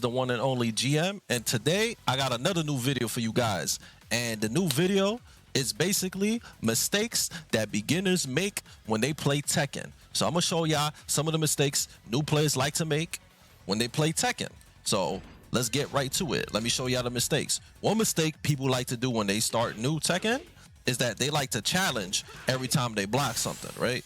the one and only GM, and today I got another new video for you guys. And the new video is basically mistakes that beginners make when they play Tekken. So I'm gonna show y'all some of the mistakes new players like to make when they play Tekken. So let's get right to it. Let me show y'all the mistakes. One mistake people like to do when they start new Tekken is that they like to challenge every time they block something, right?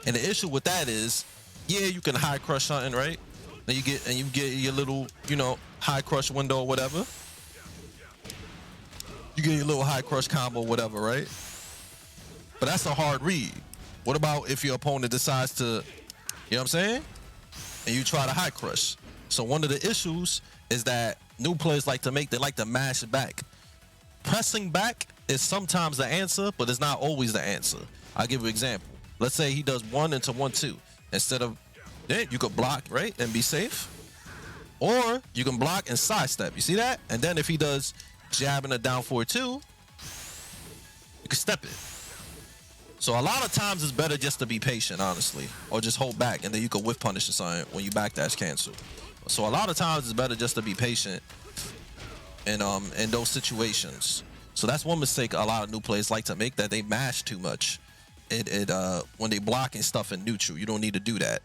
And the issue with that is, yeah, you can high crush something, right? Then you get your little, high crush window or whatever. You get your little high crush combo, whatever, right? But that's a hard read. What about if your opponent decides to, you know what I'm saying? And you try to high crush. So one of the issues is that new players like to make, they like to mash back. Pressing back is sometimes the answer, but it's not always the answer. I'll give you an example. Let's say he does 1 into 1-2. Instead of, you could block, right, and be safe. Or you can block and sidestep. You see that? And then if he does jab and a down forward 2, you can step it. So a lot of times it's better just to be patient, honestly. Or just hold back, and then you can whiff punish or something when you backdash cancel. So a lot of times it's better just to be patient in those situations. So that's one mistake a lot of new players like to make, that they mash too much. When they block and stuff in neutral. You don't need to do that.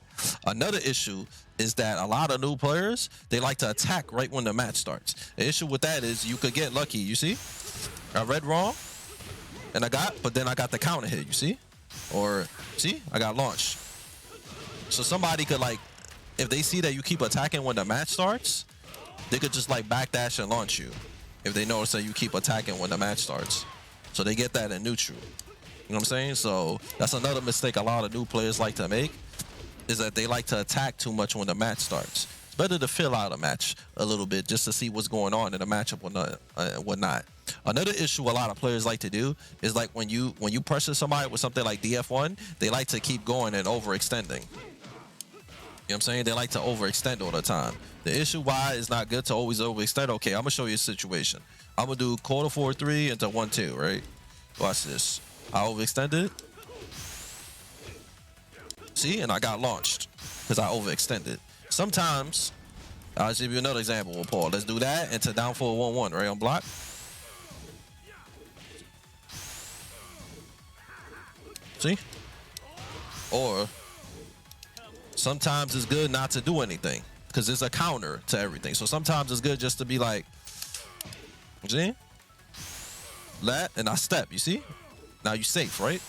Another issue is that a lot of new players, they like to attack right when the match starts. The issue with that is you could get lucky, you see? I read wrong, and but then I got the counter hit, you see? Or, see? I got launched. So somebody could, like, if they see that you keep attacking when the match starts, they could just, like, backdash and launch you if they notice that you keep attacking when the match starts. So they get that in neutral. You know what I'm saying? So that's another mistake a lot of new players like to make, is that they like to attack too much when the match starts. It's better to fill out a match a little bit just to see what's going on in the matchup or whatnot. Another issue a lot of players like to do is, like, when you pressure somebody with something like DF1, they like to keep going and overextending. You know what I'm saying? They like to overextend all the time. The issue why it's not good to always overextend. Okay, I'm gonna show you a situation. I'm gonna do quarter 4-3 into 1-2, right? Watch this. I overextended. See, and I got launched because I overextended. Sometimes, I'll give you another example with Paul. Let's do that into down forward 1-1, right, on block. See? Or sometimes it's good not to do anything because it's a counter to everything. So sometimes it's good just to be like, see? That, and I step, you see? Now you're safe, right?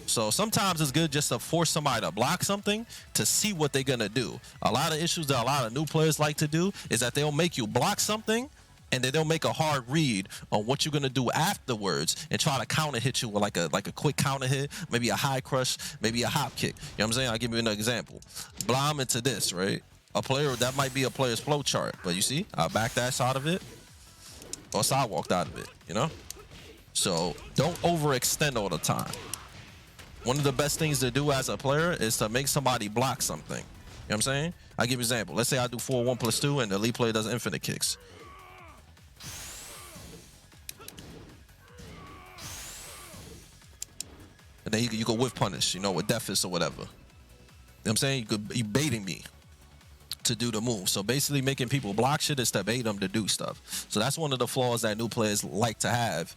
So sometimes it's good just to force somebody to block something to see what they're gonna do. A lot of issues that a lot of new players like to do is that they'll make you block something, and then they'll make a hard read on what you're gonna do afterwards and try to counter hit you with like a quick counter hit, maybe a high crush, maybe a hop kick. You know what I'm saying? I'll give you another example. Blom into this, right? A player, that might be a player's flow chart, but you see, I backdash out of it or sidewalked out of it, you know? So don't overextend all the time. One of the best things to do as a player is to make somebody block something. You know what I'm saying? I'll give you an example. Let's say I do 4-1+2 and the elite player does infinite kicks. And then you could whiff punish, with deafness or whatever. You know what I'm saying? You could be baiting me to do the move. So basically making people block shit is to bait them to do stuff. So that's one of the flaws that new players like to have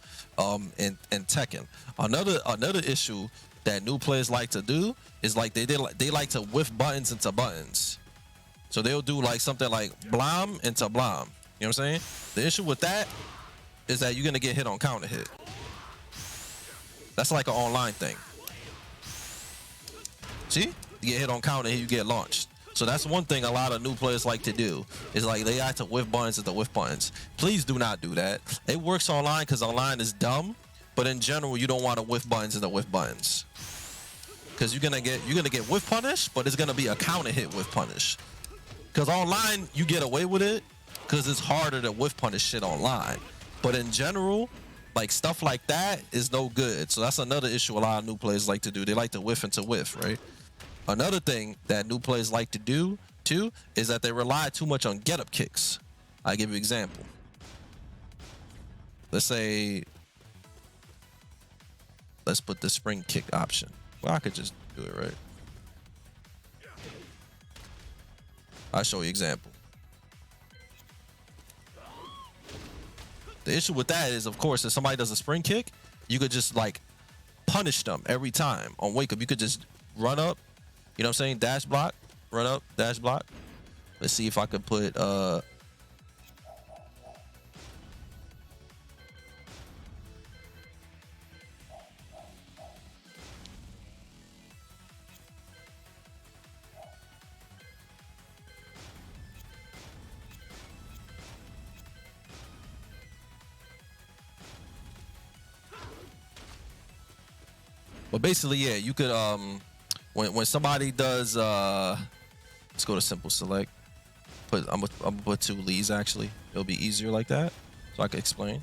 in Tekken. Another issue that new players like to do is like they like to whiff buttons into buttons. So they'll do like something like blom into blom. You know what I'm saying? The issue with that is that you're gonna get hit on counter hit. That's like an online thing. See? You get hit on counter hit, you get launched. So that's one thing a lot of new players like to do, is like they like to whiff buttons into whiff buttons. Please do not do that. It works online because online is dumb, but in general you don't want to whiff buttons into whiff buttons. Because you're gonna get whiff punish, but it's gonna be a counter hit whiff punish. Because online you get away with it because it's harder to whiff punish shit online. But in general, like stuff like that is no good. So that's another issue a lot of new players like to do. They like to whiff into whiff, right? Another thing that new players like to do too is that they rely too much on get up kicks. I'll give you an example. Let's put the spring kick option. Well, I could just do it, right? I'll show you an example. The issue with that is, of course, if somebody does a spring kick, you could just like punish them every time on wake up. You could just run up, you know what I'm saying? Dash block, run up, dash block. Let's see if I could put but basically, yeah, you could when somebody does let's go to simple select. I'm gonna put 2 leads actually. It'll be easier like that. So I can explain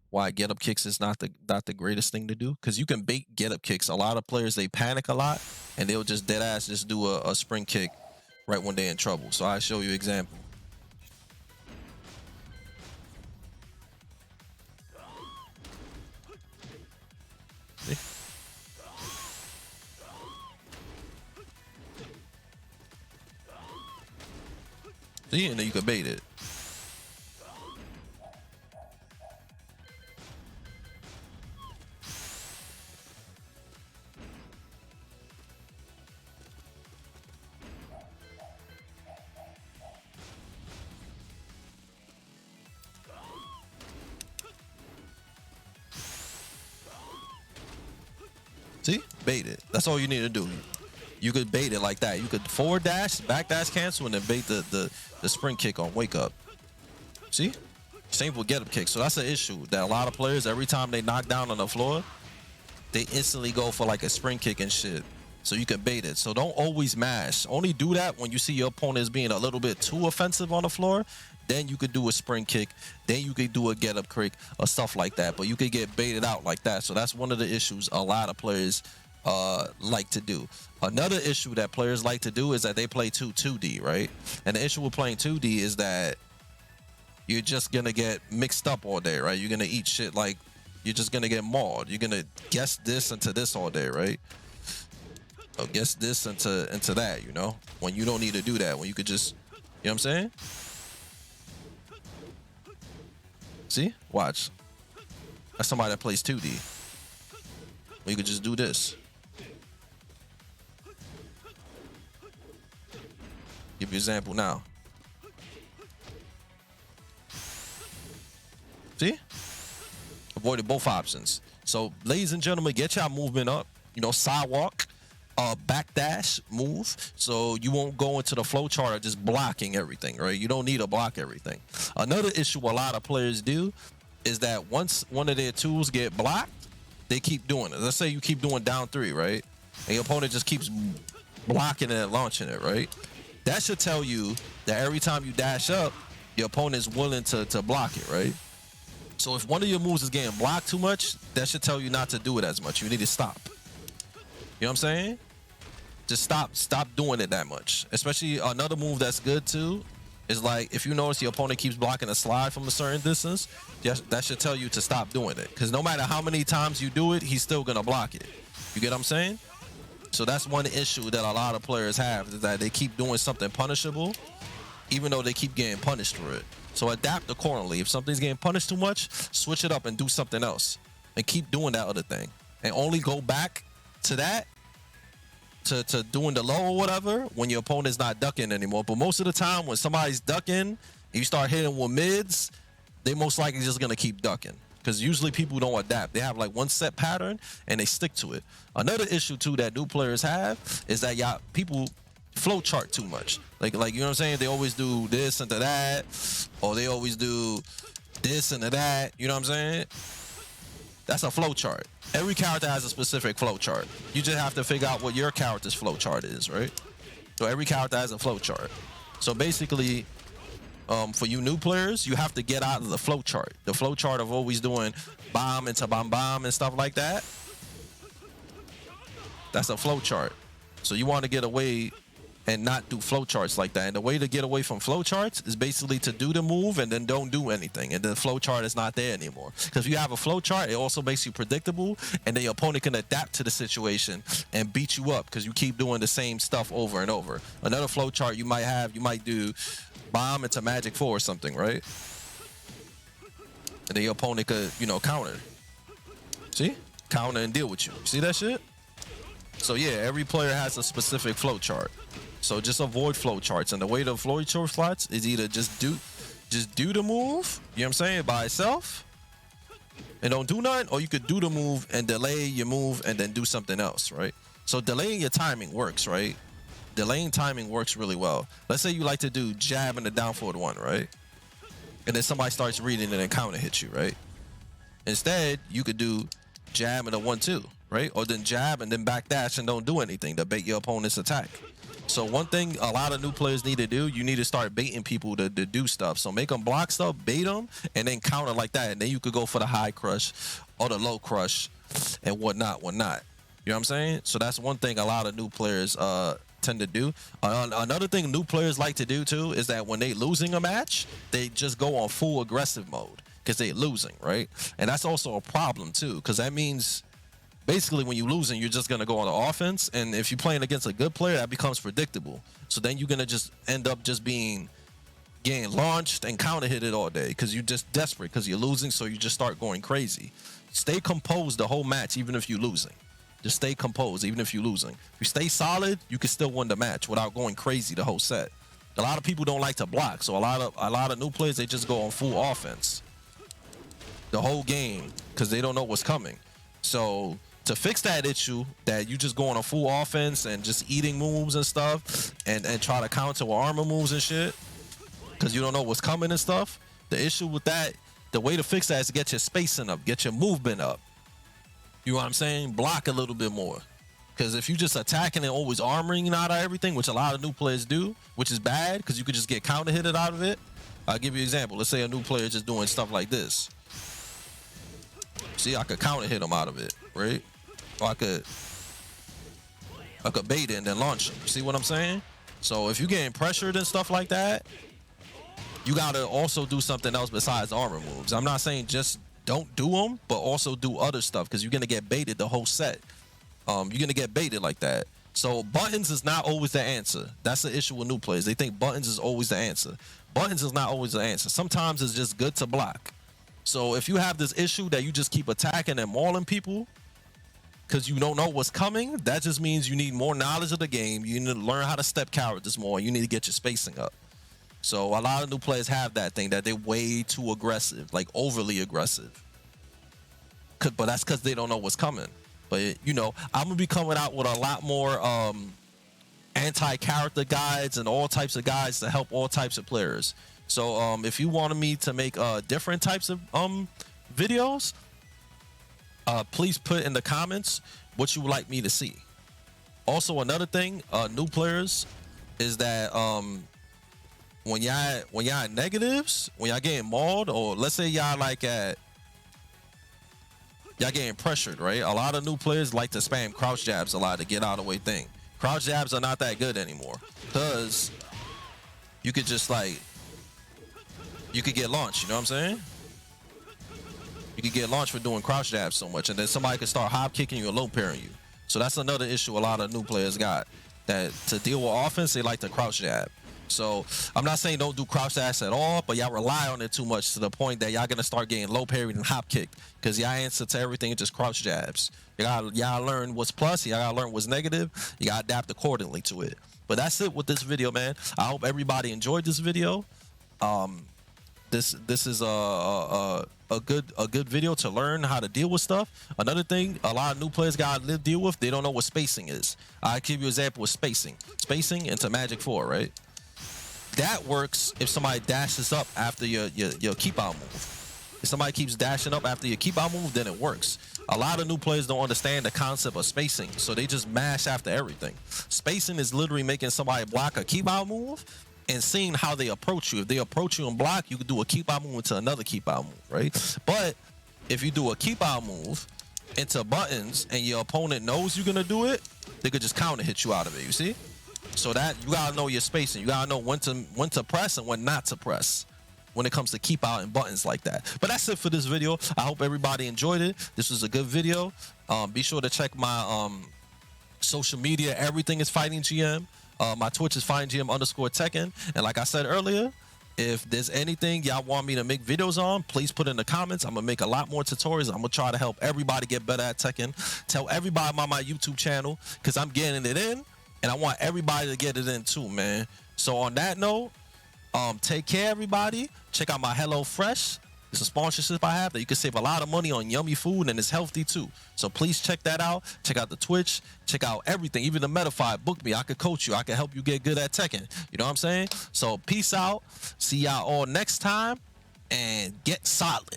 why get up kicks is not the greatest thing to do. Because you can bait get up kicks. A lot of players, they panic a lot and they'll just dead ass just do a spring kick right when they're in trouble. So I'll show you an example. See? See, and then you can bait it. See? Bait it. That's all you need to do. You could bait it like that. You could forward dash, back dash cancel, and then bait the spring kick on wake up. See? Same with get up kick. So that's an issue that a lot of players, every time they knock down on the floor, they instantly go for like a spring kick and shit. So you can bait it. So don't always mash. Only do that when you see your opponent is being a little bit too offensive on the floor. Then you could do a spring kick. Then you could do a get up kick or stuff like that. But you could get baited out like that. So that's one of the issues a lot of players like to do. Another issue that players like to do is that they play 2D, right? And the issue with playing 2D is that you're just gonna get mixed up all day, right? You're gonna eat shit like you're just gonna get mauled. You're gonna guess this into this all day, right? Or guess this into that, you know? When you don't need to do that, when you could just, you know what I'm saying? See? Watch. That's somebody that plays 2D. You could just do this. Give you an example now. See? Avoided both options. So, ladies and gentlemen, get y'all movement up. You know, sidewalk, backdash, move. So you won't go into the flow chart of just blocking everything, right? You don't need to block everything. Another issue a lot of players do is that once one of their tools get blocked, they keep doing it. Let's say you keep doing down 3, right? And your opponent just keeps blocking it and launching it, right? That should tell you that every time you dash up, your opponent is willing to block it, right? So if one of your moves is getting blocked too much, that should tell you not to do it as much. You need to stop. You know what I'm saying? Just stop doing it that much. Especially another move that's good too is like if you notice your opponent keeps blocking a slide from a certain distance, that should tell you to stop doing it. Because no matter how many times you do it, he's still gonna block it. You get what I'm saying? So that's one issue that a lot of players have, is that they keep doing something punishable, even though they keep getting punished for it. So adapt accordingly. If something's getting punished too much, switch it up and do something else. And keep doing that other thing. And only go back to that, to doing the low or whatever, when your opponent's not ducking anymore. But most of the time, when somebody's ducking, and you start hitting with mids, they most likely just gonna keep ducking. Because usually people don't adapt. They have like one set pattern and they stick to it. Another issue too that new players have is that people flow chart too much. Like you know what I'm saying? They always do this into that, or they always do this into that. You know what I'm saying? That's a flow chart. Every character has a specific flow chart. You just have to figure out what your character's flow chart is, right? So every character has a flow chart. So basically, for you new players, you have to get out of the flow chart. The flow chart of always doing bomb into bomb and stuff like that. That's a flow chart. So you want to get away and not do flow charts like that. And the way to get away from flow charts is basically to do the move and then don't do anything. And the flow chart is not there anymore. Because if you have a flow chart, it also makes you predictable, and then your opponent can adapt to the situation and beat you up because you keep doing the same stuff over and over. Another flow chart you might do bomb into magic 4 or something, right? and then your opponent could, you know, counter. See? Counter and deal with you. See that shit? So yeah, every player has a specific flow chart. So just avoid flow charts. And the way the flow chart slots is either just do the move, you know what I'm saying, by itself, and don't do nothing, or you could do the move and delay your move and then do something else, right? So delaying your timing works, right? Delaying timing works really well. Let's say you like to do jab and the down forward one, right? And then somebody starts reading and then counter hits you, right? Instead, you could do jab and a 1-2, right? Or then jab and then back dash and don't do anything to bait your opponent's attack. So one thing a lot of new players need to do, you need to start baiting people to do stuff. So make them block stuff, bait them, and then counter like that. And then you could go for the high crush or the low crush and whatnot. You know what I'm saying? So that's one thing a lot of new players tend to do. Another thing new players like to do too is that when they losing a match, they just go on full aggressive mode because they're losing, right? And that's also a problem too, because that means basically when you're losing, you're just gonna go on the offense, and if you're playing against a good player, that becomes predictable. So then you're gonna just end up just getting launched and counter hit it all day because you're just desperate because you're losing, so you just start going crazy. Stay composed the whole match, even if you're losing. Just stay composed, even if you're losing. If you stay solid, you can still win the match without going crazy the whole set. A lot of people don't like to block, so a lot of new players, they just go on full offense the whole game because they don't know what's coming. So to fix that issue, that you just go on a full offense and just eating moves and stuff, and try to counter with armor moves and shit, because you don't know what's coming and stuff. The issue with that, the way to fix that is to get your spacing up, get your movement up. You know what I'm saying? Block a little bit more. Because if you just attacking and always armoring out of everything, which a lot of new players do, which is bad, because you could just get counter hitted out of it. I'll give you an example. Let's say a new player just doing stuff like this. See, I could counter hit him out of it, right? Or I could bait it and then launch him. See what I'm saying? So if you're getting pressured and stuff like that, you gotta also do something else besides armor moves. I'm not saying just don't do them, but also do other stuff, because you're gonna get baited the whole set. You're gonna get baited like that. So buttons is not always the answer. That's the issue with new players. They think buttons is always the answer. Buttons is not always the answer. Sometimes it's just good to block. So if you have this issue that you just keep attacking and mauling people because you don't know what's coming, that just means you need more knowledge of the game. You need to learn how to step characters more. You need to get your spacing up. So a lot of new players have that thing, that they're way too aggressive, like overly aggressive. But that's because they don't know what's coming. But, you know, I'm going to be coming out with a lot more anti-character guides and all types of guides to help all types of players. So if you wanted me to make different types of videos, please put in the comments what you would like me to see. Also, another thing, new players, is that when y'all at negatives, when y'all getting mauled, or let's say y'all getting pressured, right? A lot of new players like to spam crouch jabs a lot to get out of the way thing. Crouch jabs are not that good anymore because you could just you could get launched, you know what I'm saying? You could get launched for doing crouch jabs so much, and then somebody could start hop kicking you or low parrying you. So that's another issue a lot of new players got, that to deal with offense, they like to crouch jab. So I'm not saying don't do crouch jabs at all, but y'all rely on it too much to the point that y'all gonna start getting low parried and hop kicked, because y'all answer to everything is just crouch jabs. Y'all learn what's plus, y'all gotta learn what's negative, you gotta adapt accordingly to it. But that's it with this video, man. I hope everybody enjoyed this video. This is a good video to learn how to deal with stuff. Another thing a lot of new players gotta deal with, they don't know what spacing is. I'll give you an example with spacing. Spacing into Magic 4, right? That works if somebody dashes up after your keep out move. If somebody keeps dashing up after your keep out move, then it works. A lot of new players don't understand the concept of spacing, so they just mash after everything. Spacing is literally making somebody block a keep out move and seeing how they approach you. If they approach you and block, you can do a keep out move into another keep out move, right? But if you do a keep out move into buttons and your opponent knows you're gonna do it, they could just counter hit you out of it, you see? So that you gotta know your spacing. You gotta know when to press and when not to press when it comes to keep out and buttons like that. But that's it for this video. I hope everybody enjoyed it. This was a good video. Be sure to check my social media. Everything is fightinggm. My Twitch is fightinggm_Tekken. And like I said earlier, If there's anything y'all want me to make videos on, please put in the comments. I'm gonna make a lot more tutorials. I'm gonna try to help everybody get better at Tekken. Tell everybody about my YouTube channel, because I'm getting it in, and I want everybody to get it in too, man. So on that note, take care, everybody. Check out my HelloFresh. It's a sponsorship I have that you can save a lot of money on yummy food, and it's healthy too. So please check that out. Check out the Twitch. Check out everything, even the Metafy. Book me. I could coach you. I can help you get good at Tekken. You know what I'm saying? So peace out. See y'all all next time, and get solid.